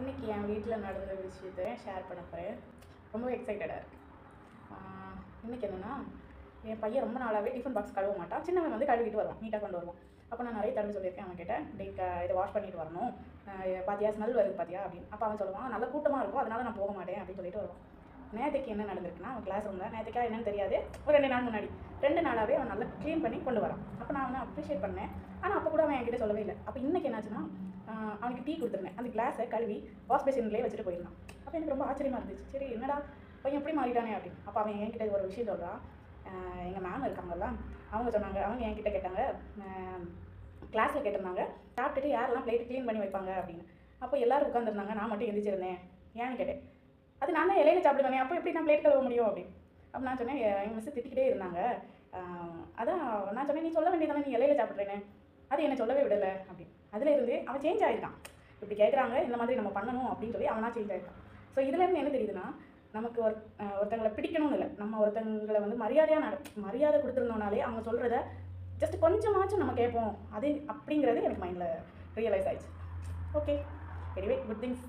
இன்றைக்கி என் வீட்டில் நடந்த விஷயத்தை ஷேர் பண்ண போகிறேன். ரொம்ப எக்ஸைட்டடாக இருக்குது. இன்றைக்கி என்னென்னா, என் பையன் ரொம்ப நாளாகவே டிஃபன் பாக்ஸ் கழுவ மாட்டான். சின்னவன் வந்து கழுவிட்டு வருவான், நீட்டாக கொண்டு வருவான். அப்போ நான் நிறைய தடவை சொல்லியிருக்கேன் அவன் கிட்ட, இதை வாஷ் பண்ணிட்டு வரணும், பாத்தியா ஸ்மெல் வருது பாத்தியா அப்படின்னு. அப்போ அவன் சொல்லுவான், நல்ல கூட்டமாக இருக்கும், அதனால நான் போக மாட்டேன் அப்படின்னு சொல்லிட்டு வருவான். நேற்றுக்கு என்ன நடந்திருக்குன்னா, அவன் கிளாஸ் ரூமில் நேற்றுக்கா என்னன்னு தெரியாது, ஒரு 2 நாள் முன்னாடி 2 நாளாகவே அவன் நல்லா க்ளீன் பண்ணி கொண்டு வரான். அப்போ நான் அவனை அப்ரிஷியேட் பண்ணேன். ஆனால் அப்போ கூட அவன் என்கிட்ட சொல்லவே இல்லை. அப்போ இன்றைக்கி என்னாச்சுன்னா, அவனுக்கு டீ கொடுத்துருந்தேன். அந்த கிளாஸை கழுவி வாஷ் பேசின்லேயே வச்சுட்டு போயிருந்தான். அப்போ எனக்கு ரொம்ப ஆச்சரியமாக இருந்துச்சு. சரி என்னடா பையன் எப்படி மாறிட்டானே அப்படின்னு. அப்போ அவன் என்கிட்ட ஒரு விஷயம் சொல்கிறான். எங்கள் மேம் இருக்காங்கல்ல, அவங்க சொன்னாங்க, அவங்க என்கிட்ட கேட்டாங்க, கிளாஸில் கேட்டிருந்தாங்க, சாப்பிட்டுட்டு யாரெல்லாம் பிளேட்டு க்ளீன் பண்ணி வைப்பாங்க அப்படின்னு. அப்போ எல்லோரும் உட்காந்துருந்தாங்க, நான் மட்டும் எந்திரிச்சிருந்தேன். ஏன்னு கேட்டேன். அது நான் தான் இலையில சாப்பிடுவேனே, அப்போ எப்படி நான் பிளேட் கழுவ முடியும் அப்படின்னு. அப்போ நான் சொன்னேன், எங்கள் மிஸ் திட்டிக்கிட்டே இருந்தாங்க. அதான் நான் சொன்னேன், நீ சொல்ல வேண்டியதானே நீ இலையில சாப்பிட்றேன்னு. அது என்னை சொல்லவே விடலை அப்படின்னு. அதிலேருந்து அவன் சேஞ்ச் ஆகிருக்கான். இப்படி கேட்குறாங்க, இந்த மாதிரி நம்ம பண்ணணும் அப்படின்னு சொல்லி அவனா சேஞ்ச் ஆகிருக்கான். ஸோ இதுலேருந்து என்ன தெரியுதுன்னா, நமக்கு ஒருத்தங்களை பிடிக்கணும்னு இல்லை, நம்ம ஒருத்தங்களை வந்து மரியாதை கொடுத்துருந்தோம்னாலே அவங்க சொல்கிறத ஜஸ்ட் கொஞ்சமாச்சும் நம்ம கேட்போம். அது அப்படிங்கிறது எனக்கு மைண்டில் ரியலைஸ் ஆயிடுச்சு. Okay, anyway good things.